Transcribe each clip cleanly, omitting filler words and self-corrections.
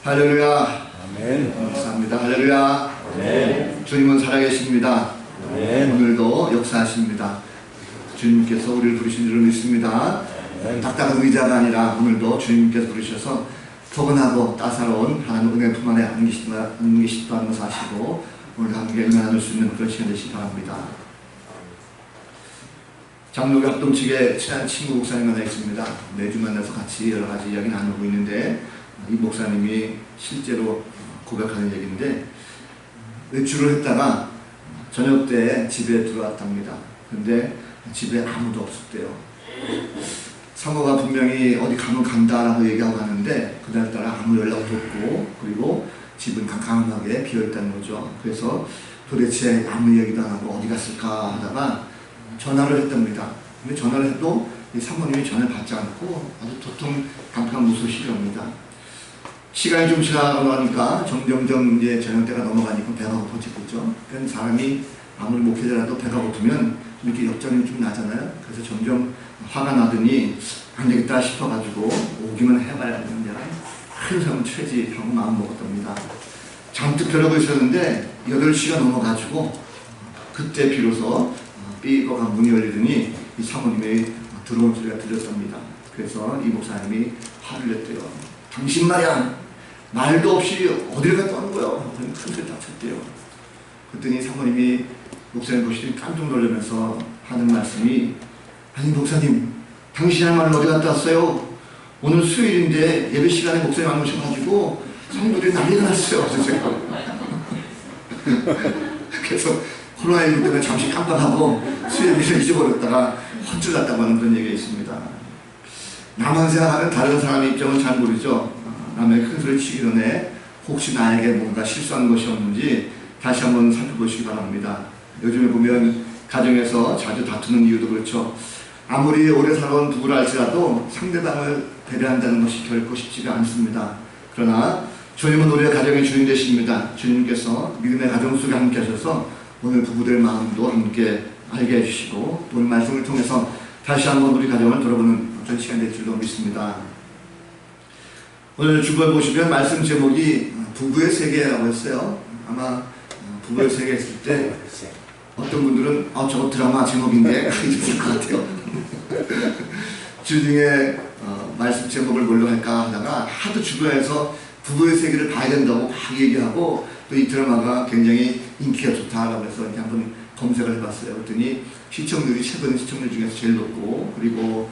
할렐루야. 아멘. 감사합니다. 할렐루야. 아멘. 주님은 살아계십니다. 아멘. 오늘도 역사하십니다. 주님께서 우리를 부르신 줄을 믿습니다. 아멘. 딱딱한 의자가 아니라 오늘도 주님께서 부르셔서 포근하고 따사로운 하나님 은혜 품 안에 안기시다는 것을 아시고 오늘 함께 은혜 나눌 수 있는 그런 시간 되시기 바랍니다. 장로교 합동 측에 친한 친구 목사님 하나 있습니다. 매주 만나서 같이 여러 가지 이야기 나누고 있는데 이 목사님이 실제로 고백하는 얘기인데 외출을 했다가 저녁 때 집에 들어왔답니다. 근데 집에 아무도 없었대요. 사모가 분명히 어디 가면 간다라고 얘기하고 하는데 그날따라 아무 연락도 없고 그리고 집은 깜깜하게 비어있다는 거죠. 그래서 도대체 아무 얘기도 안 하고 어디 갔을까 하다가 전화를 했답니다. 근데 전화를 해도 이 사모님이 전화를 받지 않고 아주 도통 깜깜한 무소식이랍니다. 시간이 좀 지나가고 나니까 점점점 이제 저녁때가 넘어가니까 배가 고파지겠죠. 그러니까 사람이 아무리 목회자라도 배가 고프면 이렇게 역정이 좀 나잖아요. 그래서 점점 화가 나더니 안 되겠다 싶어가지고 오기만 해봐야 되는데 큰 사람은 최지 하고 마음 먹었답니다. 잔뜩 벼르고 있었는데 8시가 넘어가지고 그때 비로소 삐거가 문이 열리더니 이 사모님의 들어온 소리가 들렸답니다. 그래서 이 목사님이 화를 냈대요. 당신 말이야 말도 없이 어디를 갔다 오는 거야? 큰 소리 다쳤대요. 그랬더니 사모님이 목사님 보시더니 깜짝 놀라면서 하는 말씀이 아니 목사님 당신이야말로 어디 갔다 왔어요? 오늘 수요일인데 예배 시간에 목사님 안 오셔가지고 성도들이 난리가 났어요. 그래서 코로나19 때문에 잠시 깜빡하고 수요일을 잊어버렸다가 헛줄 났다고 하는 그런 얘기가 있습니다. 나만 생각하는 다른 사람의 입장은 잘 모르죠. 남의 큰 소리 치기 전에 혹시 나에게 뭔가 실수한 것이 없는지 다시 한번 살펴보시기 바랍니다. 요즘에 보면 가정에서 자주 다투는 이유도 그렇죠. 아무리 오래 살아온 부부라 할지라도 상대방을 배려한다는 것이 결코 쉽지가 않습니다. 그러나 주님은 우리의 가정의 주인 되십니다. 주님께서 믿음의 가정 속에 함께 하셔서 오늘 부부들 마음도 함께 알게 해주시고 오늘 말씀을 통해서 다시 한번 우리 가정을 돌아보는 어떤 시간 될 줄로 믿습니다. 오늘 주보에 보시면 말씀 제목이 부부의 세계라고 했어요. 아마 부부의 세계 했을 때 어떤 분들은 저거 드라마 제목인데 이랬을 것 같아요. 주중에 말씀 제목을 뭘로 할까 하다가 하도 주변에서 부부의 세계를 봐야 된다고 막 얘기하고 또 이 드라마가 굉장히 인기가 좋다라고 해서 이렇게 한번 검색을 해봤어요. 그랬더니 시청률이 최근 시청률 중에서 제일 높고 그리고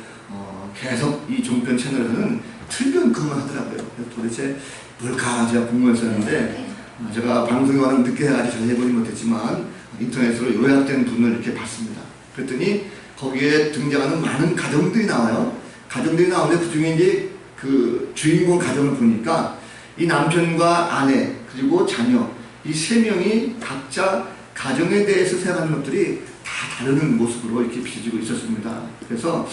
계속 이 종편 채널에서는 틀변크만 하더라고요. 그래서 도대체 뭘까 제가 궁금했었는데 제가 방송에 와는 늦게 해가지고 잘 해보지 못했지만 인터넷으로 요약된 분을 이렇게 봤습니다. 그랬더니 거기에 등장하는 많은 가정들이 나와요. 가정들이 나오는데 그 중에 이제 그 주인공 가정을 보니까 이 남편과 아내 그리고 자녀 이 3명이 각자 가정에 대해서 생각하는 것들이 다 다른 모습으로 이렇게 비춰지고 있었습니다. 그래서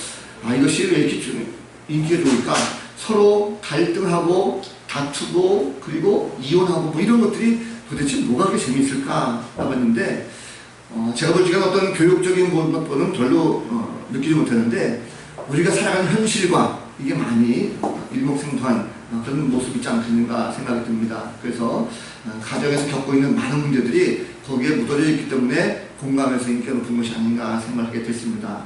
이것이 왜 이렇게 인기가 좋을까? 서로 갈등하고 다투고 그리고 이혼하고 뭐 이런 것들이 도대체 뭐가 그렇게 재미있을까 라고 했는데 제가 볼 적에 어떤 교육적인 것보다는 별로 느끼지 못했는데 우리가 살아가는 현실과 이게 많이 일목생통한 그런 모습이 있지 않겠는가 생각이 듭니다. 그래서 가정에서 겪고 있는 많은 문제들이 거기에 묻어져 있기 때문에 공감해서 인기가 높은 것이 아닌가 생각하게 됐습니다.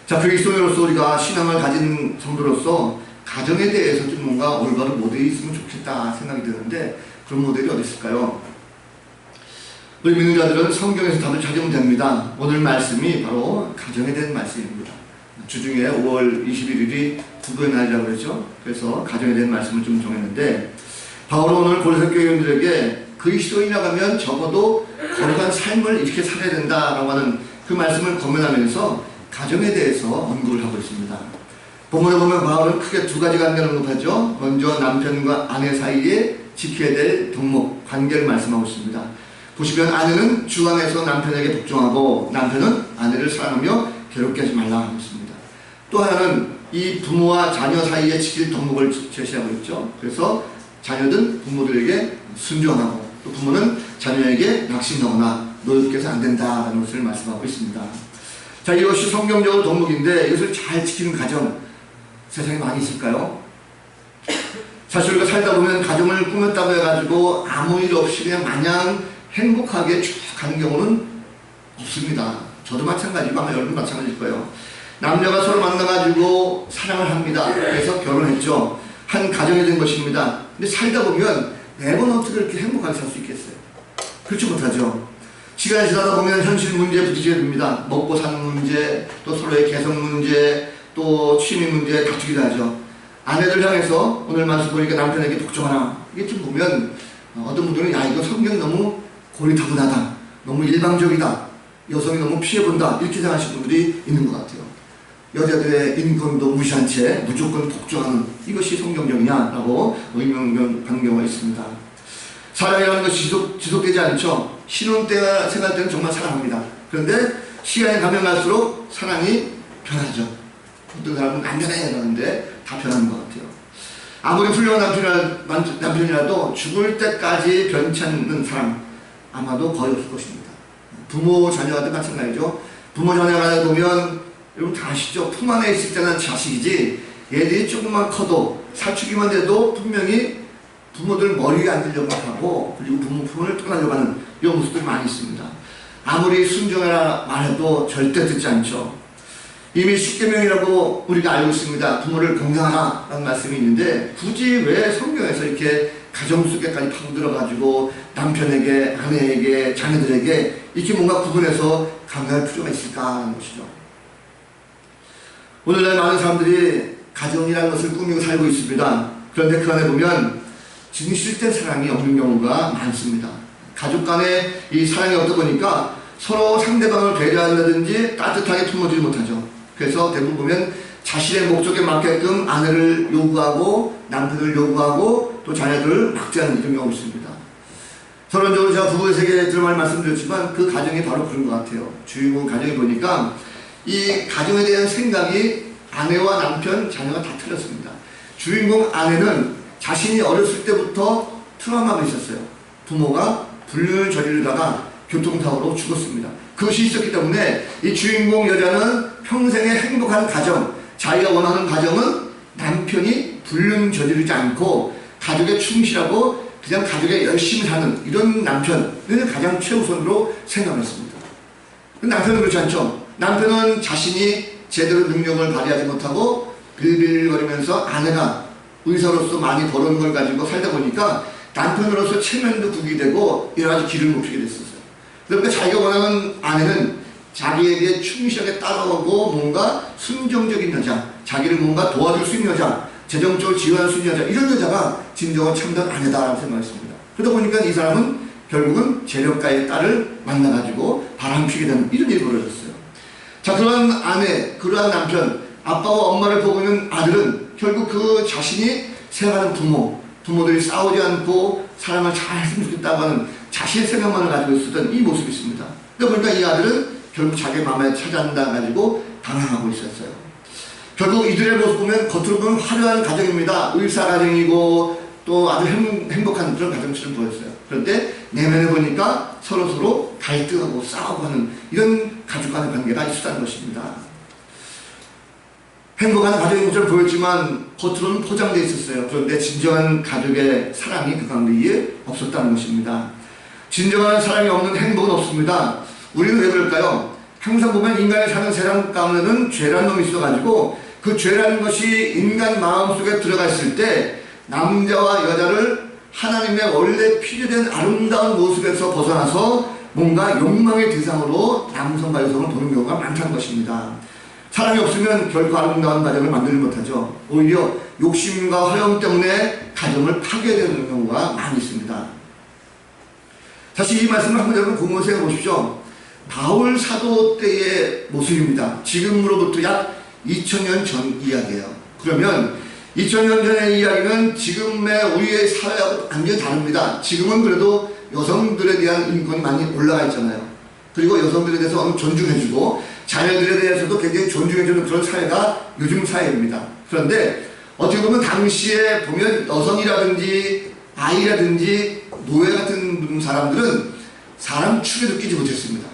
자, 그리스도인으로서 우리가 신앙을 가진 성도로서 가정에 대해서 좀 뭔가 올바른 모델이 있으면 좋겠다 생각이 드는데 그런 모델이 어디 있을까요? 우리 믿는 자들은 성경에서 답을 찾으면 됩니다. 오늘 말씀이 바로 가정에 대한 말씀입니다. 주중에 5월 21일이 부부의 날이라고 그랬죠. 그래서 가정에 대한 말씀을 좀 정했는데 바울은 오늘 고린도 교인들에게 그리스도인이라고 하면 적어도 거룩한 삶을 이렇게 살아야 된다라고 하는 그 말씀을 권면하면서 가정에 대해서 언급을 하고 있습니다. 본문에 보면 바울은 크게 2가지 관계를 언급하죠. 먼저 남편과 아내 사이에 지켜야 될 덕목, 관계를 말씀하고 있습니다. 보시면 아내는 주 안에서 남편에게 복종하고 남편은 아내를 사랑하며 괴롭게 하지 말라 하고 있습니다. 또 하나는 이 부모와 자녀 사이에 지킬 덕목을 제시하고 있죠. 그래서 자녀든 부모들에게 순종하고 또 부모는 자녀에게 낙심하거나 노엽게서 안 된다라는 것을 말씀하고 있습니다. 자, 이것이 성경적으로 덕목인데 이것을 잘 지키는 가정 세상에 많이 있을까요? 사실 우리가 살다 보면 가정을 꾸몄다고 해가지고 아무 일 없이 그냥 마냥 행복하게 쭉 가는 경우는 없습니다. 저도 마찬가지고 아마 여러분 마찬가지일 거예요. 남녀가 서로 만나가지고 사랑을 합니다. 그래서 결혼했죠. 한 가정이 된 것입니다. 근데 살다 보면 매번 어떻게 그렇게 행복하게 살 수 있겠어요? 그렇지 못하죠. 시간이 지나다 보면 현실 문제에 부딪히게 됩니다. 먹고 사는 문제, 또 서로의 개성 문제, 또 취미 문제에 다투기도 하죠. 아내들 향해서 오늘 말씀 보니까 남편에게 복종하라. 이게 좀 보면 어떤 분들은 야 이거 성경이 너무 고리타분하다. 너무 일방적이다. 여성이 너무 피해본다. 이렇게 생각하시는 분들이 있는 것 같아요. 여자들의 인권도 무시한 채 무조건 복종하는 이것이 성경적이냐라고 의문하는 경우가 있습니다. 사랑이라는 것이 지속되지 않죠. 신혼 때나 생활 때는 정말 사랑합니다. 그런데 시간이 가면 갈수록 사랑이 변하죠. 어떤 사람은 안 변해 이러는데 다 변하는 것 같아요. 아무리 훌륭한 남편이라도 죽을 때까지 변치 않는 사람 아마도 거의 없을 것입니다. 부모 자녀한테 마찬가지죠. 부모 자녀가 보면 여러분 다 아시죠? 품 안에 있을 때는 자식이지 얘들이 조금만 커도 사춘기만 돼도 분명히 부모들 머리 위에 앉으려고 하고 그리고 부모 품을 떠나려고 하는 이런 모습들이 많이 있습니다. 아무리 순종하라 말해도 절대 듣지 않죠. 이미 십계명이라고 우리가 알고 있습니다. 부모를 공경하라 라는 말씀이 있는데 굳이 왜 성경에서 이렇게 가정 속에까지 파고들어가지고 남편에게, 아내에게, 자녀들에게 이렇게 뭔가 구분해서 강요할 필요가 있을까 하는 것이죠. 오늘날 많은 사람들이 가정이라는 것을 꾸미고 살고 있습니다. 그런데 그 안에 보면 진실된 사랑이 없는 경우가 많습니다. 가족 간에 이 사랑이 없다 보니까 서로 상대방을 배려한다든지 따뜻하게 품어주지 못하죠. 그래서 대부분 보면 자신의 목적에 맞게끔 아내를 요구하고 남편을 요구하고 또 자녀들을 막지하는 이런 경우가 있습니다. 서론적으로 제가 부부의 세계에 들어갈 말씀드렸지만 그 가정이 바로 그런 것 같아요. 주인공 가정이 보니까 이 가정에 대한 생각이 아내와 남편, 자녀가 다 틀렸습니다. 주인공 아내는 자신이 어렸을 때부터 트라우마가 있었어요. 부모가 불륜을 저지르다가 교통사고로 죽었습니다. 그것이 있었기 때문에 이 주인공 여자는 평생의 행복한 가정, 자기가 원하는 가정은 남편이 불륜 저지르지 않고 가족에 충실하고 그냥 가족에 열심히 사는 이런 남편을 가장 최우선으로 생각했습니다. 남편은 그렇지 않죠. 남편은 자신이 제대로 능력을 발휘하지 못하고 빌빌거리면서 아내가 의사로서 많이 벌어온 걸 가지고 살다 보니까 남편으로서 체면도 국이 되고 여러 가지 길을 못 피게 됐었어요. 그러니까 자기가 원하는 아내는 자기에게 충실하게 따라오고 뭔가 순정적인 여자, 자기를 뭔가 도와줄 수 있는 여자, 재정적으로 지원할 수 있는 여자, 이런 여자가 진정한 참된 아내다라고 생각했습니다. 그러다 보니까 이 사람은 결국은 재력가의 딸을 만나가지고 바람피게 되는 이런 일이 벌어졌어요. 자, 그러한 아내, 그러한 남편, 아빠와 엄마를 보고 있는 아들은 결국 그 자신이 생각하는 부모들이 싸우지 않고 사랑을 잘 했으면 좋겠다고 하는 자신의 생각만을 가지고 있었던 이 모습이 있습니다. 그러다 보니까 이 아들은 결국 자기 마음에 찾아간다 가지고 방황하고 있었어요. 결국 이들의 모습 보면 겉으로 보면 화려한 가정입니다. 의사 가정이고 또 아주 행복한 그런 가정처럼 보였어요. 그런데 내면에 보니까 서로 갈등하고 싸우고 하는 이런 가족 간의 관계가 있었다는 것입니다. 행복한 가정인 것처럼 보였지만 겉으로는 포장되어 있었어요. 그런데 진정한 가족의 사랑이 그 가운데 없었다는 것입니다. 진정한 사랑이 없는 행복은 없습니다. 우리는 왜 그럴까요? 항상 보면 인간이 사는 세상 가운데는 죄라는 놈이 있어가지고 그 죄라는 것이 인간 마음속에 들어갔을 때 남자와 여자를 하나님의 원래 필요된 아름다운 모습에서 벗어나서 뭔가 욕망의 대상으로 남성과 여성을 보는 경우가 많다는 것입니다. 사랑이 없으면 결코 아름다운 가정을 만들지 못하죠. 오히려 욕심과 허영 때문에 가정을 파괴되는 경우가 많이 있습니다. 사실 이 말씀을 한번 여러분 공부해 생각해 보십시오. 바울 사도 때의 모습입니다. 지금으로부터 약 2000년 전 이야기예요. 그러면 2000년 전의 이야기는 지금의 우리의 사회하고 완전히 다릅니다. 지금은 그래도 여성들에 대한 인권이 많이 올라가 있잖아요. 그리고 여성들에 대해서 어느 존중해주고 자녀들에 대해서도 굉장히 존중해주는 그런 사회가 요즘 사회입니다. 그런데 어떻게 보면 당시에 보면 여성이라든지 아이라든지 노예 같은 사람들은 사람 축에도 끼지 못했습니다.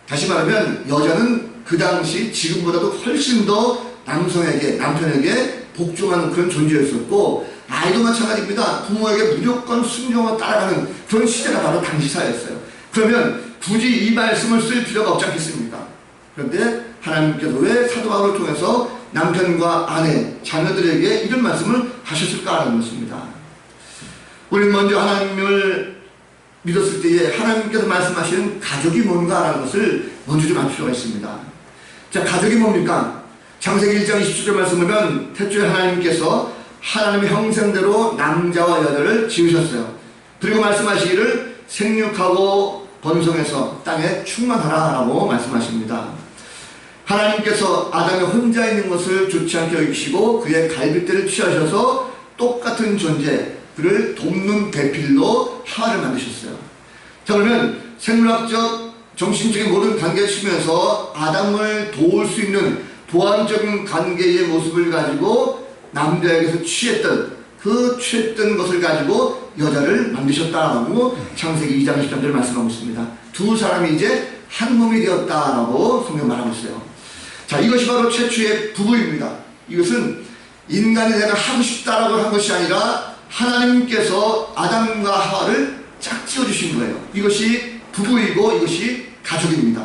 다시 말하면 여자는 그 당시 지금보다도 훨씬 더 남성에게, 남편에게 복종하는 그런 존재였었고 아이도 마찬가지입니다. 부모에게 무조건 순종하고 따라가는 그런 시대가 바로 당시 사회였어요. 그러면 굳이 이 말씀을 쓸 필요가 없지 않겠습니까? 그런데 하나님께서 왜 사도 바울을 통해서 남편과 아내, 자녀들에게 이런 말씀을 하셨을까라는 것입니다. 우리는 먼저 하나님을 믿었을 때에 하나님께서 말씀하시는 가족이 뭔가라는 것을 먼저 좀 알 필요가 있습니다. 자, 가족이 뭡니까? 창세기 1장 27절 말씀 보면 태초에 하나님께서 하나님의 형상대로 남자와 여자를 지으셨어요. 그리고 말씀하시기를 생육하고 번성해서 땅에 충만하라 라고 말씀하십니다. 하나님께서 아담이 혼자 있는 것을 좋지 않게 여기시고 그의 갈빗대를 취하셔서 똑같은 존재, 그를 돕는 배필로 하와를 만드셨어요. 자, 그러면 생물학적, 정신적인 모든 관계 측면에서 아담을 도울 수 있는 보완적인 관계의 모습을 가지고 남자에게서 취했던 것을 가지고 여자를 만드셨다라고 창세기 2장 13절 말씀하고 있습니다. 두 사람이 이제 한 몸이 되었다라고 성경 말하고 있어요. 자, 이것이 바로 최초의 부부입니다. 이것은 인간이 내가 하고 싶다라고 한 것이 아니라 하나님께서 아담과 하와를 짝지어 주신 거예요. 이것이 부부이고 이것이 가족입니다.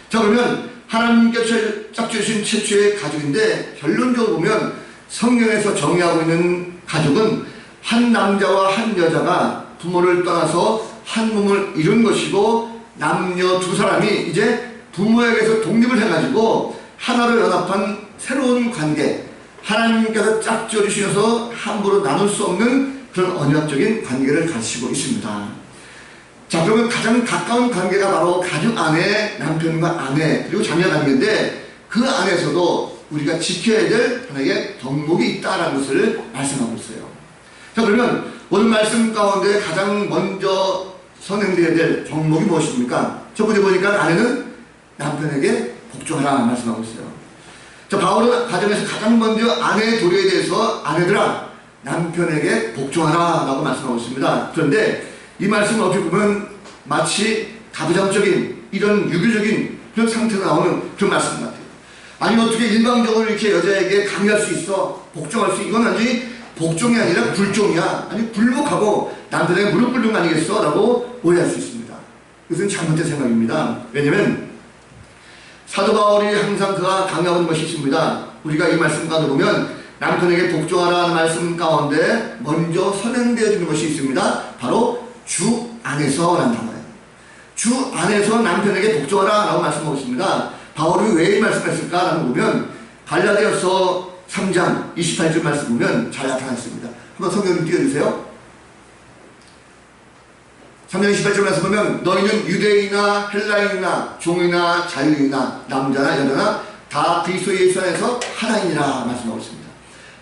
자, 그러면 하나님께서 짝지어 주신 최초의 가족인데 결론적으로 보면 성경에서 정의하고 있는 가족은 한 남자와 한 여자가 부모를 떠나서 한 몸을 이룬 것이고 남녀 두 사람이 이제 부모에게서 독립을 해가지고 하나로 연합한 새로운 관계, 하나님께서 짝지어 주셔서 함부로 나눌 수 없는 그런 언약적인 관계를 가지고 있습니다. 자, 그러면 가장 가까운 관계가 바로 가족 안에 남편과 아내 그리고 자녀 관계인데 그 안에서도 우리가 지켜야 될 하나의 덕목이 있다는 것을 말씀하고 있어요. 자, 그러면 오늘 말씀 가운데 가장 먼저 선행되어야 될 덕목이 무엇입니까? 첫 번째 보니까 아내는 남편에게 복종하라 말씀하고 있어요. 자, 바울은 가정에서 가장 먼저 아내의 도리에 대해서 아내들아 남편에게 복종하라 라고 말씀하고 있습니다. 그런데 이 말씀을 어떻게 보면 마치 가부장적인 이런 유교적인 그런 상태로 나오는 그런 말씀 같아요. 아니 어떻게 일방적으로 이렇게 여자에게 강요할 수 있어? 복종할 수, 이건 아니 복종이 아니라 불종이야. 아니 불복하고 남편에게 무릎 꿇는 거 아니겠어? 라고 오해할 수 있습니다. 이것은 잘못된 생각입니다. 왜냐면 사도 바울이 항상 그가 강요하는 것이 있습니다. 우리가 이 말씀 가운데 보면 남편에게 복종하라는 말씀 가운데 먼저 선행되어지는 것이 있습니다. 바로 주 안에서라는 단어예요. 주 안에서 남편에게 복종하라 라고 말씀하고 있습니다. 바울이 왜 이 말씀했을까라고 보면 갈라디아서 3장 28절 말씀 보면 잘 나타나 있습니다. 한번 성경 좀 띄워주세요. 3장 28절 말씀 보면 너희는 유대인이나 헬라인이나 종이나 자유인이나 남자나 여자나 다 그리스도 예수 안에서 하나이니라 말씀하고 있습니다.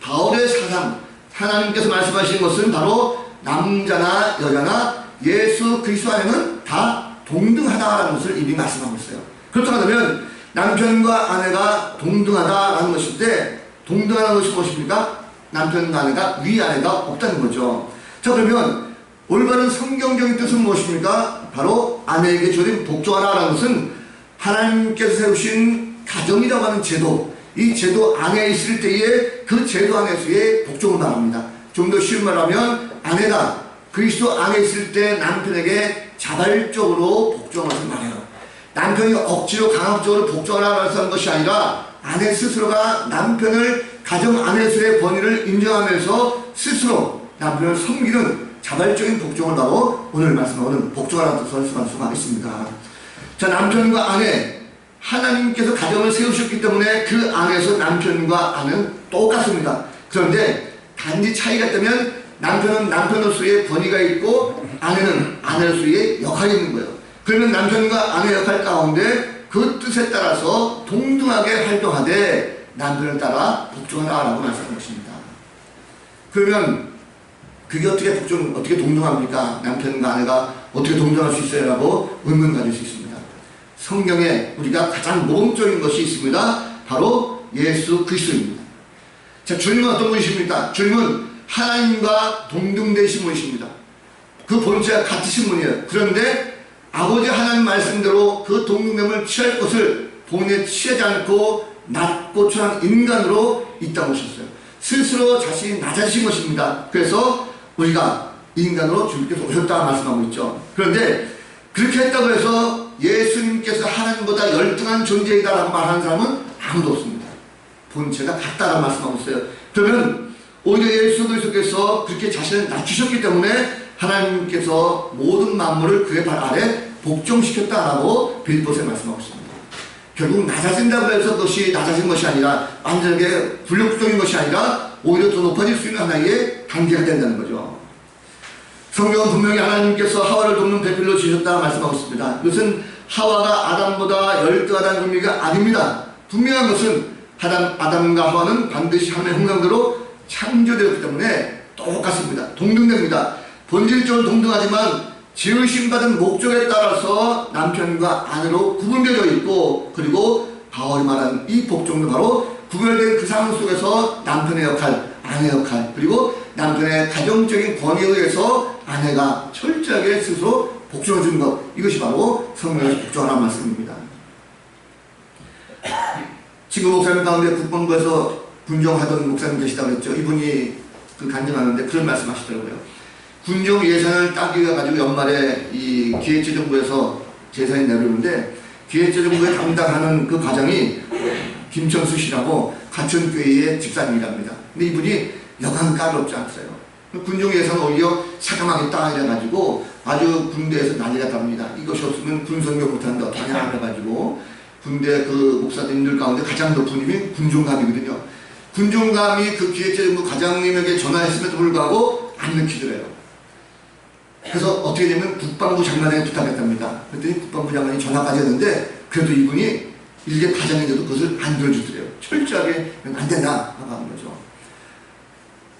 바울의 사상, 하나님께서 말씀하신 것은 바로 남자나 여자나 예수 그리스도 안에는 다 동등하다라는 것을 이미 말씀하고 있어요. 그렇다면 남편과 아내가 동등하다라는 것인데 동등하다는 것이 무엇입니까? 남편과 아내가 위아래가 없다는 거죠. 자, 그러면 올바른 성경적인 뜻은 무엇입니까? 바로 아내에게 주어진 복종하라는 것은 하나님께서 세우신 가정이라고 하는 제도, 이 제도 안에 있을 때에 그 제도 안에서의 복종을 말합니다. 좀 더 쉬운 말하면 아내가 그리스도 안에 있을 때 남편에게 자발적으로 복종하는 것을 말해요. 남편이 억지로 강압적으로 복종하라고 하는 것이 아니라 아내 스스로가 남편을 가정 안에서의 권위를 인정하면서 스스로 남편을 섬기는 자발적인 복종을 바로 오늘 말씀하고는 복종하라는 뜻을 할 수가 있습니다. 자, 남편과 아내, 하나님께서 가정을 세우셨기 때문에 그 안에서 남편과 아내는 똑같습니다. 그런데 단지 차이가 있다면 남편은 남편으로서의 권위가 있고 아내는 아내로서의 역할이 있는 거예요. 그러면 남편과 아내 역할 가운데 그 뜻에 따라서 동등하게 활동하되 남편을 따라 복종하라고 말씀한 것입니다. 그러면 그게 어떻게 동등합니까? 남편과 아내가 어떻게 동등할 수 있어요? 라고 의문 가질 수 있습니다. 성경에 우리가 가장 모범적인 것이 있습니다. 바로 예수 그리스도입니다. 자, 주님은 어떤 분이십니까? 주님은 하나님과 동등되신 분이십니다. 그 본체가 같으신 분이에요. 그런데 아버지 하나님 말씀대로 그 동등됨을 취할 것을 본에 취하지 않고 낮고 초라한 인간으로 이 땅 오셨어요. 스스로 자신이 낮아지신 것입니다. 그래서 우리가 인간으로 주님께서 오셨다 말씀하고 있죠. 그런데 그렇게 했다고 해서 예수님께서 하나님보다 열등한 존재이다라고 말하는 사람은 아무도 없습니다. 본체가 같다라고 말씀하고 있어요. 그러면 오히려 예수 그리스도께서 그렇게 자신을 낮추셨기 때문에 하나님께서 모든 만물을 그의 발 아래 복종시켰다라고 빌립보서에 말씀하고 있습니다. 결국 낮아진다고 해서 그것이 낮아진 것이 아니라 완전하게 불력부족인 것이 아니라 오히려 더 높아질 수 있는 하나의 단계가 된다는 거죠. 성경은 분명히 하나님께서 하와를 돕는 배필로 지으셨다 말씀하고 있습니다. 이것은 하와가 아담보다 열등하다는 의미가 아닙니다. 분명한 것은 아담과 하와는 반드시 하나님의 형상대로 창조되었기 때문에 똑같습니다. 동등됩니다. 본질적으로 동등하지만 지으심받은 목적에 따라서 남편과 아내로 구분되어 있고, 그리고 바울이 말한 이 복종도 바로 구별된 그 상황 속에서 남편의 역할, 아내의 역할, 그리고 남편의 가정적인 권위에 의해서 아내가 철저하게 스스로 복종해 주는 것, 이것이 바로 성령에서 복종하라는 말씀입니다. 지금 목사님 가운데 국방부에서 군정하던 목사님 계시다고 했죠. 이분이 그 간증하는데 그런 말씀 하시더라고요. 군정 예산을 따기 가지고 연말에 이 기획재정부에서 예산이 내려오는데 기획재정부에 담당하는 그 과장이 김천수 씨라고 가천교회의 집사님이랍니다. 근데 이분이 여간 까다롭지 않았어요. 군정 예산 오히려 사감하겠다 이래가지고 아주 군대에서 난리가 납니다. 이것이 없으면 군선교 못하는데 어떡하냐 그래가지고 군대 그 목사님들 가운데 가장 높은 힘이 군종감이거든요. 군종감이 그 기획재정부 과장님에게 전화했음에도 불구하고 안 넣히더래요. 그래서 어떻게 되면 국방부 장관에게 부탁했답니다. 그랬더니 국방부 장관이 전화까지 했는데 그래도 이분이 일개 과장인데도 그것을 안 들어주더래요. 철저하게 안 된다 하고 하는 거죠.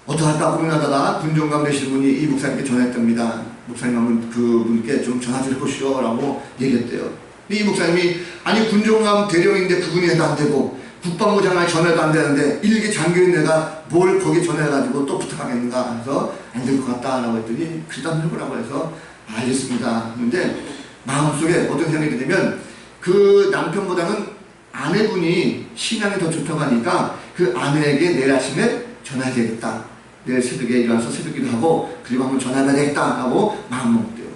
어떡할까 고민하다가 군종감 되시는 분이 이 목사님께 전화했답니다. 목사님 한번 그분께 좀 전화 좀 해보시오 라고 얘기했대요. 이 목사님이 아니 군종감 대령인데 그분이 해도 안 되고 국방부 장관이 전화해도 안 되는데 일개 장교인 내가 뭘 거기 전화해가지고 또 부탁하겠는가 해서 안 될 것 같다 라고 했더니 그래도 한번 해보라고 해서 알겠습니다. 근데 마음속에 어떤 생각이 드냐면 그 남편보다는 아내분이 신앙이 더 좋다고 하니까 그 아내에게 내일 아침에 전화해야 되겠다. 내일 새벽에 일어나서 새벽기도 하고 그리고 한번 전화해야 되겠다 하고 마음먹대요.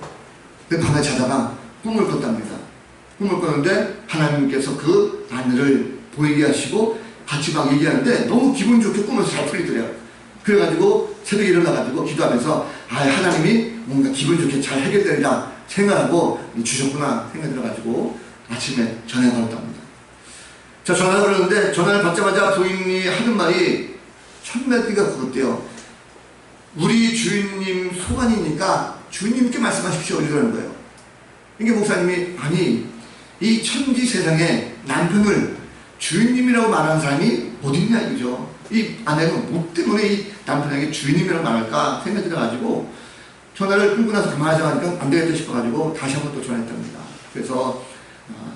근데 밤에 자다가 꿈을 꿨답니다. 꿈을 꿨는데 하나님께서 그 아내를 보이게 하시고 같이 막 얘기하는데 너무 기분 좋게 꿈에서 잘 풀리더래요. 그래가지고 새벽에 일어나가지고 기도하면서 아 하나님이 뭔가 기분 좋게 잘 해결되리라 생각하고 주셨구나 생각이 들어가지고 아침에 전화가 걸었답니다. 자 전화가 걸었는데 전화를 받자마자 부인이 하는 말이 첫 마디가 그것대요. 우리 주인님 소관이니까 주인님께 말씀하십시오 이러는 거예요. 이게 목사님이 아니 이 천지 세상에 남편을 주인님이라고 말하는 사람이 어딨냐 이거죠. 이 아내가 뭐 때문에 이 남편에게 주인님이라고 말할까 생각이 들어가지고 전화를 끊고 나서 그만하자니까 안 되겠다 싶어가지고 다시 한번 또 전화했답니다. 그래서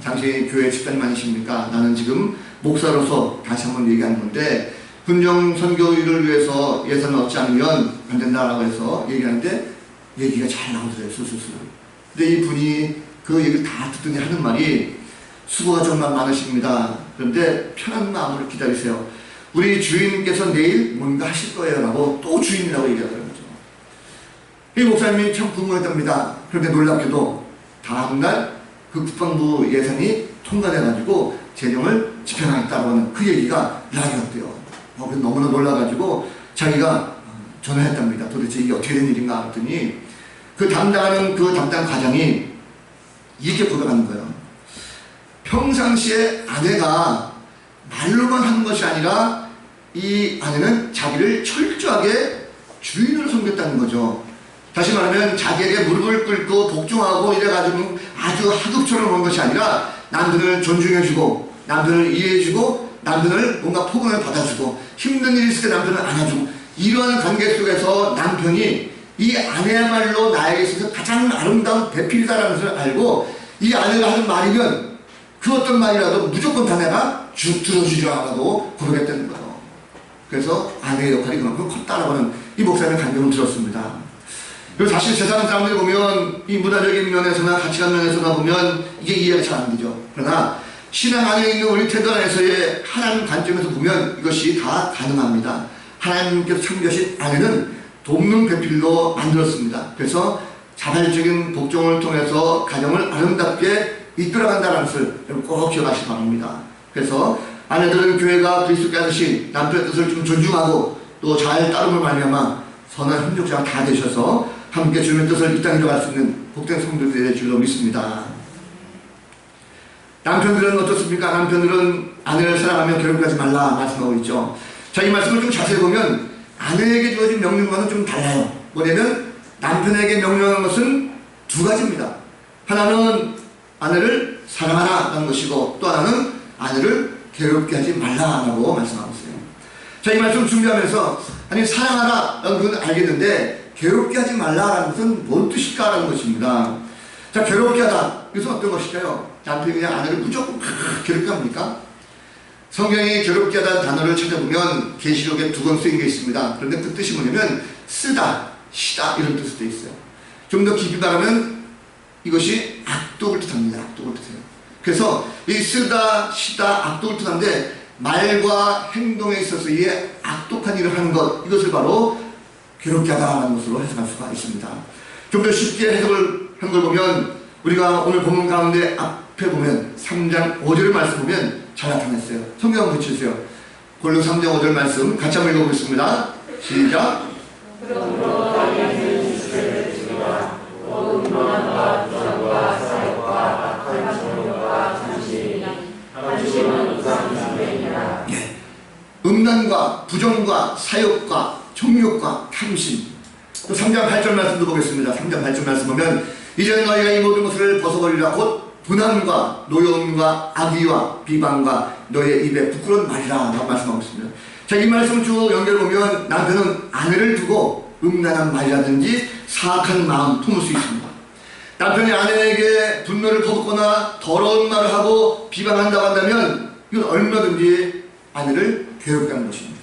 당시 교회 집사님 아니십니까? 나는 지금 목사로서 다시 한번 얘기하는 건데 군정 선교를 위해서 예산을 얻지 않으면 안 된다라고 해서 얘기하는데 얘기가 잘 나오더래요. 술술술. 근데 이 분이 그 얘기를 다 듣더니 하는 말이 수고가 정말 많으십니다. 그런데 편한 마음으로 기다리세요. 우리 주인님께서 내일 뭔가 하실 거예요 라고 또 주인이라고 얘기하더라고요. 이 목사님이 참 궁금했답니다. 그런데 놀랍게도 다음날 그 국방부 예산이 통과돼가지고 재정을 집행하겠다고 하는 그 얘기가 나왔대요. 너무나 놀라가지고 자기가 전화했답니다. 도대체 이게 어떻게 된 일인가 했더니 그 담당 과장이 이렇게 고백하는 거예요. 평상시에 아내가 말로만 하는 것이 아니라 이 아내는 자기를 철저하게 주인으로 섬겼다는 거죠. 다시 말하면 자기에게 무릎을 꿇고 복종하고 이래가지고 아주 하급처럼 온 것이 아니라 남편을 존중해주고 남편을 이해해주고 남편을 뭔가 포근을 받아주고 힘든 일이 있을 때 남편을 안아주고 이러한 관계 속에서 남편이 이 아내야말로 나에게 있어서 가장 아름다운 배필이다라는 것을 알고 이 아내가 하는 말이면 그 어떤 말이라도 무조건 다 내가 들어주려고 고백했다는 거예요. 그래서 아내의 역할이 그만큼 컸다라고 하는 이 목사님의 간증을 들었습니다. 그리고 사실 세상 사람들이 보면 이 문화적인 면에서나 가치관 면에서나 보면 이게 이해가 잘 안 되죠. 그러나 신앙 안에 있는 우리 태도 안에서의 하나님 관점에서 보면 이것이 다 가능합니다. 하나님께서 창조하신 아내는 돕는 배필로 만들었습니다. 그래서 자발적인 복종을 통해서 가정을 아름답게 이끌어간다는 것을 여러분 꼭 기억하시기 바랍니다. 그래서 아내들은 교회가 그리스도께 하듯이 남편의 뜻을 좀 존중하고 또 잘 따름을 말미암아 선한 협력자가 다 되셔서 함께 주님의 뜻을 이 땅에 이뤄갈 수 있는 복된 성도들이 될 줄로 믿습니다. 남편들은 어떻습니까? 남편들은 아내를 사랑하며 괴롭히지 말라 말씀하고 있죠. 자, 이 말씀을 좀 자세히 보면 아내에게 주어진 명령과는 좀 달라요. 뭐냐면 남편에게 명령한 것은 두 가지입니다. 하나는 아내를 사랑하라는 것이고 또 하나는 아내를 괴롭게 하지 말라라고 말씀하고 있어요. 자, 이 말씀을 준비하면서 아니 사랑하라라는 건 알겠는데 괴롭게 하지 말라라는 것은 뭔 뜻일까라는 것입니다. 자, 괴롭게 하다. 이것은 어떤 것일까요? 남편이 그냥 아내를 무조건 괴롭게 합니까? 성경이 괴롭게 하다는 단어를 찾아보면 계시록에 2번 쓰인 게 있습니다. 그런데 그 뜻이 뭐냐면 쓰다, 시다 이런 뜻도 있어요. 좀 더 깊이 말하면 이것이 악독을 뜻합니다. 악독을 뜻해요. 그래서 이 쓰다, 시다, 악독을 뜻하는데 말과 행동에 있어서 이 악독한 일을 하는 것, 이것을 바로 괴롭게 하다라는 것으로 해석할 수가 있습니다. 좀 더 쉽게 해석을 한 걸 보면 우리가 오늘 본문 가운데 앞에 보면 3장 5절 말씀 보면 잘 나타냈어요. 성경 한번 붙여주세요. 골로 3장 5절 말씀 같이 한번 읽어보겠습니다. 시작. 음란과 부정과 사욕과 정욕과 탐심. 또 3장 8절 말씀도 보겠습니다. 3장 8절 말씀 보면 이제 너희가 이 모든 것을 벗어버리라. 곧 분함과 노여움과 악의와 비방과 너의 입에 부끄러운 말이라 라고 말씀하고 있습니다. 자, 이 말씀 쭉 연결보면 남편은 아내를 두고 음란한 말이라든지 사악한 마음 품을 수 있습니다. 남편이 아내에게 분노를 퍼붓거나 더러운 말을 하고 비방한다고 한다면 이건 얼마든지 아내를 괴롭게 하는 것입니다.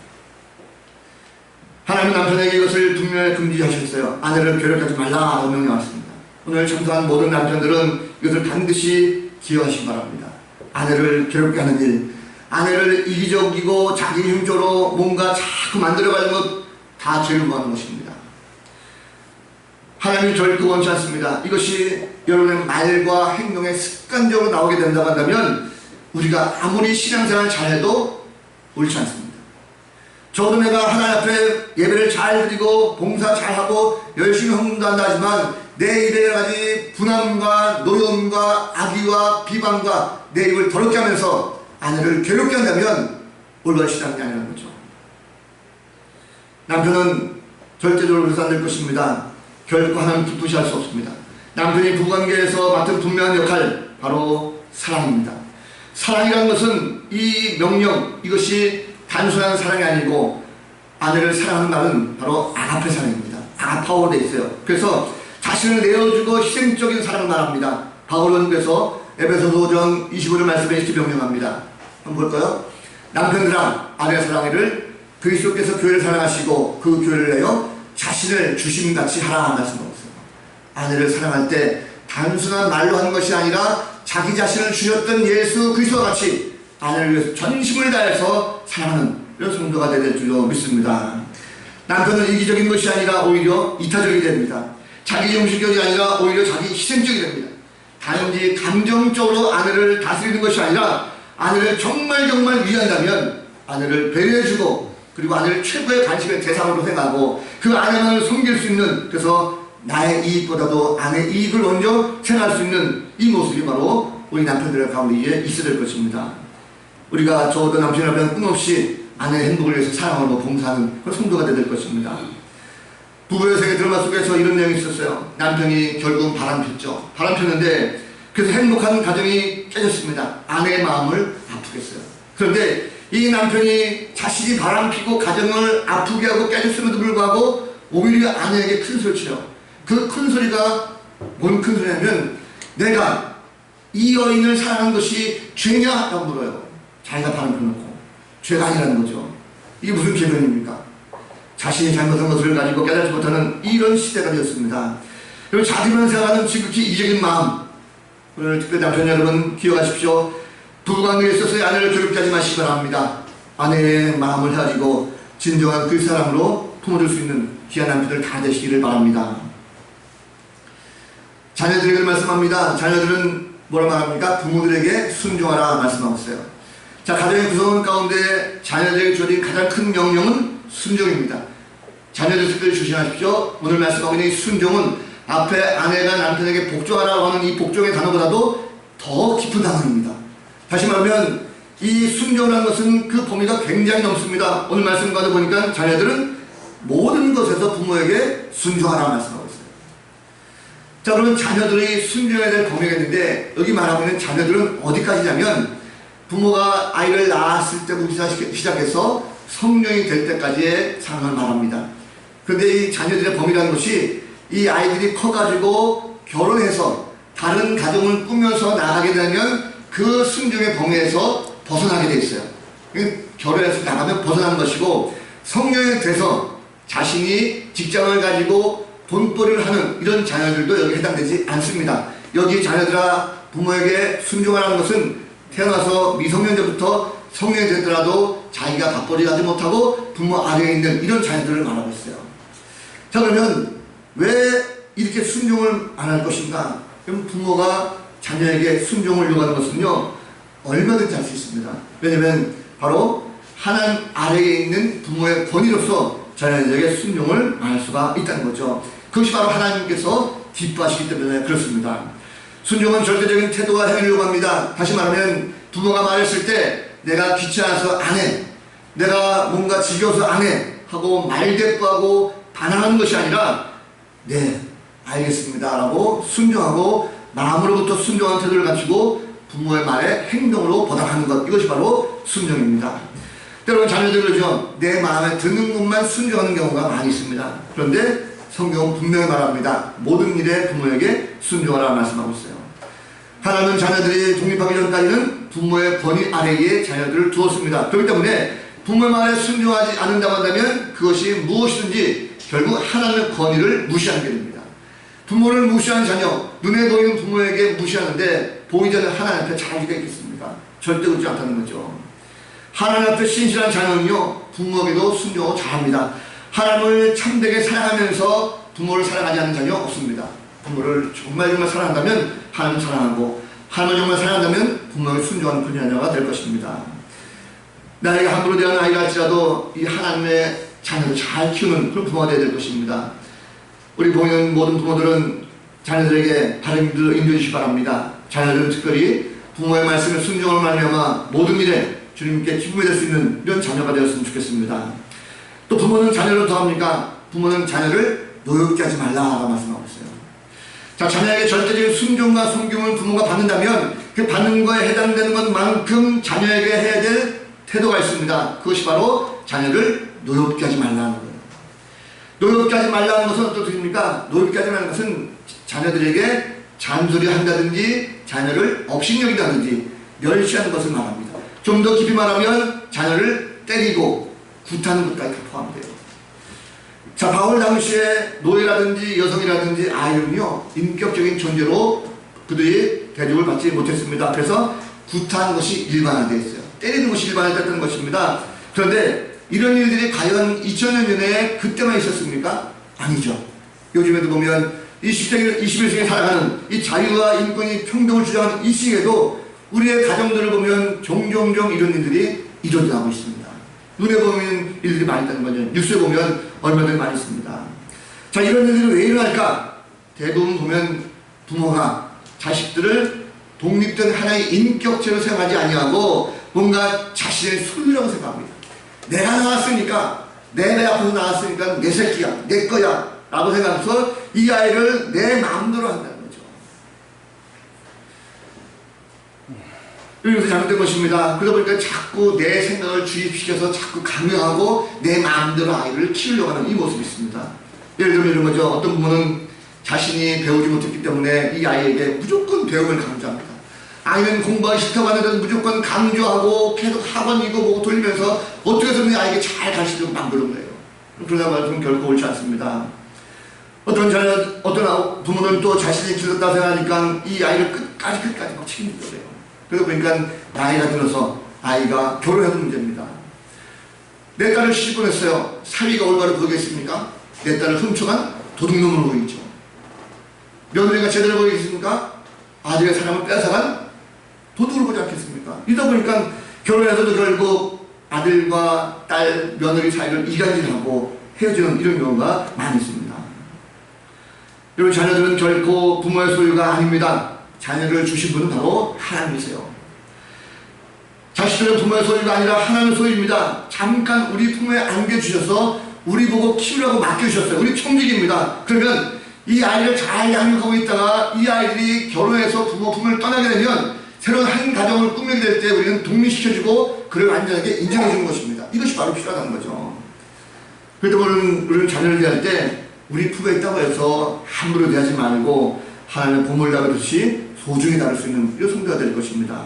하나님은 남편에게 이것을 분명히 금지하셨어요. 아내를 괴롭히지 말라고 명령하셨습니다. 오늘 참석한 모든 남편들은 이것을 반드시 기억하시기 바랍니다. 아내를 괴롭게 하는 일, 아내를 이기적이고 자기 힘적으로 뭔가 자꾸 만들어가는 것 다 죄를 구하는 것입니다. 하나님이 결코 원치 않습니다. 이것이 여러분의 말과 행동에 습관적으로 나오게 된다고 한다면 우리가 아무리 신앙생활을 잘해도 옳지 않습니다. 저도 내가 하나님 앞에 예배를 잘 드리고 봉사 잘하고 열심히 헌금한다 하지만 내 입에 여러 가지 분함과 노여움과 악의와 비방과 내 입을 더럽게 하면서 아내를 괴롭게 한다면 올바른 신앙이 아니라는 거죠. 남편은 절대적으로 그래서 안 될 것입니다. 결코 하나님 기쁘시할 수 없습니다. 남편이 부부관계에서 맡은 분명한 역할, 바로 사랑입니다. 사랑이라는 것은 이 명령, 이것이 단순한 사랑이 아니고 아내를 사랑하는 말은 바로 아가페 사랑입니다. 아가파워로 되어 있어요. 그래서 자신을 내어주고 희생적인 사랑을 말합니다. 바울은 그래서 에베소서 5장 25절 말씀에 이렇게 명령합니다. 한번 볼까요? 남편들아 아내 사랑이를 그리스도께서 교회를 사랑하시고 그 교회를 내어 자신을 주심같이 하라 말씀하고 있어요. 아내를 사랑할 때 단순한 말로 하는 것이 아니라 자기 자신을 주셨던 예수 그리스도와 같이 아내를 위해서 전심을 다해서 사랑하는 이런 성도가 될 줄로 믿습니다. 남편은 이기적인 것이 아니라 오히려 이타적이 됩니다. 자기 중심적이 아니라 오히려 자기 희생적이 됩니다. 단지 감정적으로 아내를 다스리는 것이 아니라 아내를 정말 위한다면 아내를 배려해주고 그리고 아내를 최고의 관심의 대상으로 생각하고 그 아내만을 섬길 수 있는, 그래서 나의 이익보다도 아내의 이익을 먼저 생각할 수 있는 이 모습이 바로 우리 남편들의 가운데 있어야 될 것입니다. 우리가 저도 남편이라면 끊임없이 아내의 행복을 위해서 사랑하고 봉사하는 그런 성도가 되야 될 것입니다. 부부의 세계 드라마 속에서 이런 내용이 있었어요. 남편이 결국은 바람폈죠. 바람폈는데 그래서 행복한 가정이 깨졌습니다. 아내의 마음을 아프게 했어요. 그런데 이 남편이 자신이 바람피고 가정을 아프게 하고 깨졌음에도 불구하고 오히려 아내에게 큰 소리를 치죠. 그 큰 소리가 뭔 큰 소리냐면 내가 이 여인을 사랑한 것이 죄냐? 라고 물어요. 자기가 바람펴놓고 죄가 아니라는 거죠. 이게 무슨 개변입니까? 자신이 잘못한 것을 가지고 깨닫지 못하는 이런 시대가 되었습니다. 그리고 자기만 생각하는 지극히 이기적인 마음, 오늘 특별히 남편 여러분 기억하십시오. 부부관계에 있어서 아내를 괴롭게 하지 마시기 바랍니다. 아내의 마음을 가지고 진정한 그 사람으로 품어줄 수 있는 귀한 남편들 다 되시기를 바랍니다. 자녀들에게 말씀합니다. 자녀들은 뭐라 말합니까? 부모들에게 순종하라 말씀하고 있어요. 자, 가정의 구성원 가운데 자녀들에게 주어진 가장 큰 명령은 순종입니다. 자녀들을 조심하십시오. 오늘 말씀하고 있는 이 순종은 앞에 아내가 남편에게 복종하라고 하는 이 복종의 단어보다도 더 깊은 단어입니다. 다시 말하면 이 순종이라는 것은 그 범위가 굉장히 넓습니다. 오늘 말씀과도 보니까 자녀들은 모든 것에서 부모에게 순종하라 말씀하고 있어요. 자, 그러면 자녀들이 순종해야 될 범위가 있는데 여기 말하고 있는 자녀들은 어디까지냐면 부모가 아이를 낳았을 때부터 시작해서 성령이 될 때까지의 상황을 말합니다. 그런데 이 자녀들의 범위라는 것이 이 아이들이 커가지고 결혼해서 다른 가정을 꾸며서 나가게 되면 그 순종의 범위에서 벗어나게 돼 있어요. 결혼해서 나가면 벗어나는 것이고, 성령이 돼서 자신이 직장을 가지고 돈벌이를 하는 이런 자녀들도 여기 해당되지 않습니다. 여기 자녀들아 부모에게 순종하라는 것은 태어나서 미성년자부터 성년이 되더라도 자기가 밥벌이 하지 못하고 부모 아래에 있는 이런 자녀들을 말하고 있어요. 자, 그러면 왜 이렇게 순종을 안 할 것인가? 그럼 부모가 자녀에게 순종을 요구하는 것은요, 얼마든지 할 수 있습니다. 왜냐면 바로 하나님 아래에 있는 부모의 권위로서 자녀에게 순종을 안 할 수가 있다는 거죠. 그것이 바로 하나님께서 기뻐하시기 때문에 그렇습니다. 순종은 절대적인 태도와 행위를 요구합니다. 다시 말하면 부모가 말했을 때 내가 귀찮아서 안 해, 내가 뭔가 지겨워서 안 해 하고 말대꾸하고 반항하는 것이 아니라 네, 알겠습니다 라고 순종하고 마음으로부터 순종한 태도를 갖추고 부모의 말에 행동으로 보답하는 것, 이것이 바로 순종입니다. 여러분, 자녀들 그러죠. 내 마음에 드는 것만 순종하는 경우가 많이 있습니다. 그런데 성경은 분명히 말합니다. 모든 일에 부모에게 순종하라 말씀하고 있어요. 하나님은 자녀들이 독립하기 전까지는 부모의 권위 아래에 자녀들을 두었습니다. 그렇기 때문에 부모의 말에 순종하지 않는다고 한다면 그것이 무엇이든지 결국 하나님의 권위를 무시하는 게 됩니다. 부모를 무시하는 자녀, 눈에 보이는 부모에게 무시하는데 보이지 않는 하나님 앞에 잘할 리가 있겠습니까? 절대 그렇지 않다는 거죠. 하나님 앞에 신실한 자녀는요, 부모에게도 순종하고 잘합니다. 하나님을 참되게 사랑하면서 부모를 사랑하지 않는 자녀 없습니다. 부모를 정말 사랑한다면 하나님을 사랑하고, 하나님을 정말 사랑한다면 부모에게 순종하는 그런 자녀가 될 것입니다. 나에게 함부로 대한 아이가 할지라도 이 하나님의 자녀를 잘 키우는 그런 부모가 되어야 될 것입니다. 우리 보이는 모든 부모들은 자녀들에게 바른 길로 인도해 주시기 바랍니다. 자녀들은 특별히 부모의 말씀에 순종을 말미암아 모든 일에 주님께 기쁨이 될 수 있는 이런 자녀가 되었으면 좋겠습니다. 또 부모는 자녀를 더합니까? 부모는 자녀를 노엽게 하지 말라라고 말씀하고 있어요. 자, 자녀에게 절대적인 순종과 섬김을 부모가 받는다면 그 받는 거에 해당되는 것만큼 자녀에게 해야 될 태도가 있습니다. 그것이 바로 자녀를 노엽게 하지 말라는 거예요. 노엽게 하지 말라는 것은 어떤 뜻입니까? 노엽게 하지 말라는 것은 자녀들에게 잔소리 한다든지 자녀를 업신여긴다든지 멸시하는 것을 말합니다. 좀 더 깊이 말하면 자녀를 때리고 굿하는 것까지 다 포함돼요. 자, 바울 당시에 노예라든지 여성이라든지 아이는요, 인격적인 존재로 그들이 대접을 받지 못했습니다. 그래서 굿하는 것이 일반화되어 있어요. 때리는 것이 일반화됐다는 것입니다. 그런데 이런 일들이 과연 2000년 전에 그때만 있었습니까? 아니죠. 요즘에도 보면 21세기에 살아가는 이 자유와 인권이 평등을 주장하는 이 시기에도 우리의 가정들을 보면 종종 이런 일들이 일어나고 있습니다. 눈에 보면 일들이 많이 있다는 거죠. 뉴스에 보면 얼마든지 많이 있습니다. 자, 이런 일들이 왜 일어날까? 대부분 보면 부모가 자식들을 독립된 하나의 인격체로 생각하지 아니하고 뭔가 자신의 소유라고 생각합니다. 내가 나왔으니까, 내 배 앞에서 나왔으니까 내 새끼야, 내 거야 라고 생각해서 이 아이를 내 마음대로 한다는 거죠. 이렇게 잘못된 것입니다. 그러다 보니까 자꾸 내 생각을 주입시켜서 자꾸 강요하고 내 마음대로 아이를 키우려고 하는 이 모습이 있습니다. 예를 들면 이런 거죠. 어떤 부모는 자신이 배우지 못했기 때문에 이 아이에게 무조건 배움을 강조합니다. 아이는 공부하기 싫다고 하는데도 무조건 강조하고 계속 학원 이거 보고 돌리면서 어떻게 해서든 이 아이에게 잘 가르치려고 만드는 거예요. 그러다 보면 결코 옳지 않습니다. 어떤 부모는 또 자신이 길렀다고 생각하니까 이 아이를 끝까지 막 책임지려고 해요. 그러다 보니까 나이가 들어서 아이가 결혼해도 문제입니다. 내 딸을 시집 보냈어요. 사위가 올바로 보이겠습니까? 내 딸을 훔쳐간 도둑놈으로 보이죠. 며느리가 제대로 보이겠습니까? 아들의 사랑을 뺏어간 도둑으로 보지 않겠습니까? 이러다 보니까 결혼해서도 결국 아들과 딸, 며느리 사이를 이간질하고 헤어지는 이런 경우가 많이 있습니다. 여러분, 자녀들은 결코 부모의 소유가 아닙니다. 자녀를 주신 분은 바로 하나님이세요. 자식들은 부모의 소유가 아니라 하나님의 소유입니다. 잠깐 우리 품에 안겨주셔서 우리 보고 키우라고 맡겨주셨어요. 우리 청직입니다. 그러면 이 아이를 잘 양육하고 있다가 이 아이들이 결혼해서 부모 품을 떠나게 되면 새로운 한 가정을 꾸미게 될 때 우리는 독립시켜주고 그를 완전하게 인정해주는 것입니다. 이것이 바로 필요하다는 거죠. 그래도 우리는 자녀를 대할 때 우리 품에 있다고 해서 함부로 대하지 말고 하나님의 보물 다루듯이 소중히 다룰 수 있는 이런 성도가 될 것입니다.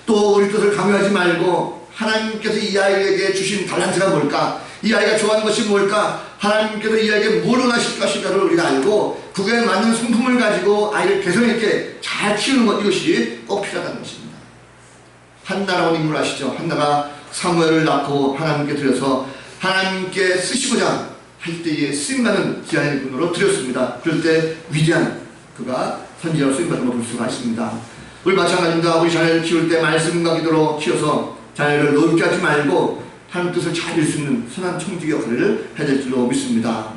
또 우리 뜻을 강요하지 말고 하나님께서 이 아이에게 주신 달란트가 뭘까? 이 아이가 좋아하는 것이 뭘까? 하나님께서 이 아이에게 뭘 원하실 것인가를 우리가 알고 그에 맞는 성품을 가지고 아이를 개성 있게 잘 키우는 것, 이것이 꼭 필요하다는 것입니다. 한나라고 인물 아시죠? 한나가 사무엘을 낳고 하나님께 드려서 하나님께 쓰시고자 할 때에 쓰임받는 기한의 분으로 드렸습니다. 그럴 때 위대한 그가 선지자로 쓰임받은 걸 볼 수가 있습니다. 우리 마찬가지입니다. 우리 자녀를 키울 때 말씀과 기도로 키워서 자녀를 노엽게 하지 말고 하나님 뜻을 잘 이룰 수 있는 선한 청지기 역할을 해야 될 줄로 믿습니다.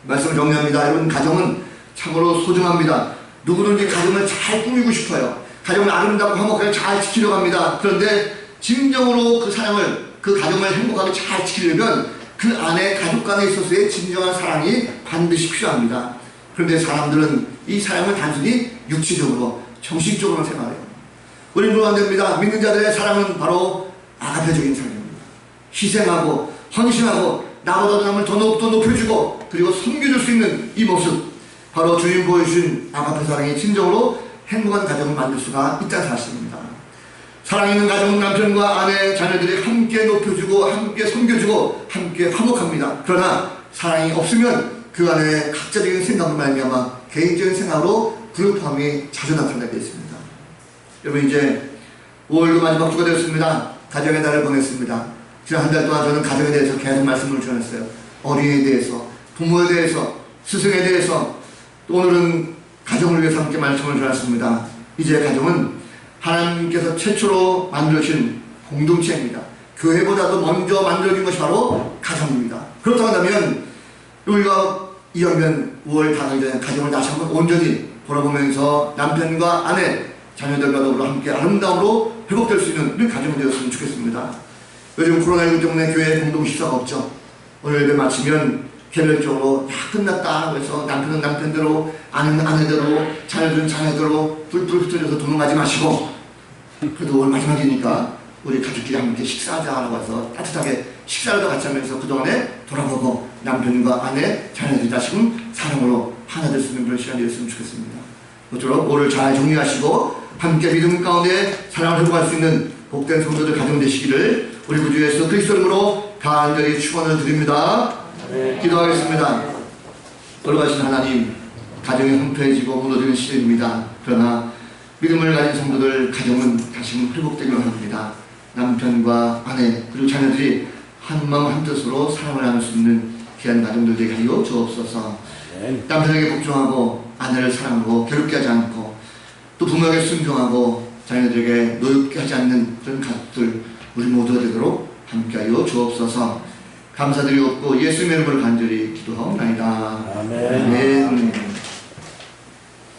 말씀을 정리합니다. 여러분, 가정은 참으로 소중합니다. 누구든지 가정을 잘 꾸미고 싶어요. 가정을 아름답고 화목하게 잘 지키려고 합니다. 그런데 진정으로 그 사랑을, 그 가정을 행복하게 잘 지키려면 그 안에 가족 간에 있어서의 진정한 사랑이 반드시 필요합니다. 그런데 사람들은 이 사랑을 단순히 육체적으로, 정신적으로 생각해요. 우리는 그러면 안 됩니다. 믿는 자들의 사랑은 바로 아가페적인 사랑입니다. 희생하고 헌신하고 나보다 남을 더 높여주고 그리고 섬겨줄 수 있는 이 모습, 바로 주님 보여주신 아가페 사랑이 진정으로 행복한 가정을 만들 수가 있다는 사실입니다. 사랑 있는 가정은 남편과 아내, 자녀들이 함께 높여주고 함께 섬겨주고 함께 화목합니다. 그러나 사랑이 없으면 그 안에 각자적인 생각으로 말미암아 개인적인 생각으로 불협화음이 자주 나타나게 있습니다. 여러분, 이제 5월도 마지막 주가 되었습니다. 가정의 달을 보냈습니다. 지난 한 달 동안 저는 가정에 대해서 계속 말씀을 전했어요. 어린이에 대해서, 부모에 대해서, 스승에 대해서, 또 오늘은 가정을 위해서 함께 말씀을 전했습니다. 이제 가정은 하나님께서 최초로 만들어주신 공동체입니다. 교회보다도 먼저 만들어진 것이 바로 가정입니다. 그렇다고 한다면 우리가 2학년 5월 다가기 전에 가정을 다시 한번 온전히 돌아보면서 남편과 아내, 자녀들과 더불어 함께 아름다움으로 회복될 수 있는 우리 가정이 되었으면 좋겠습니다. 요즘 코로나19 때문에 교회 공동 식사가 없죠. 오늘 예배 마치면 개별적으로 끝났다 하고 해서 남편은 남편대로, 아내는 아내대로, 자녀들은 자녀대로 불불 흩어져서 도망가지 마시고, 그래도 오늘 마지막이니까 우리 가족끼리 함께 식사하자라고 해서 따뜻하게 식사를 같이 하면서 그동안에 돌아보고 남편과 아내, 자녀들 다시금 사랑으로 하나 될 수 있는 그런 시간이 되었으면 좋겠습니다. 모쪼록 올해를 잘 정리하시고 함께 믿음 가운데 사랑을 회복할 수 있는 복된 성도들 가정 되시기를 우리 구주 예수 그리스도 이름으로 간절히 축원을 드립니다. 기도하겠습니다. 돌아가신 하나님, 가정이 황폐해지고 무너지는 시대입니다. 그러나 믿음을 가진 성도들 가정은 다시금 회복되기를 합니다. 남편과 아내 그리고 자녀들이 한마음 한뜻으로 사랑을 나눌 수 있는 귀한 가정들 되게 하여 주옵소서. 남편에게 복종하고 아내를 사랑하고 괴롭게 하지 않고 또 부모에게 순종하고 자녀들에게 노엽게 하지 않는 그런 가족들 우리 모두가 되도록 함께하여 주옵소서. 감사드리옵고 예수님의 이름으로 간절히 기도하옵나이다. 아멘. 아멘.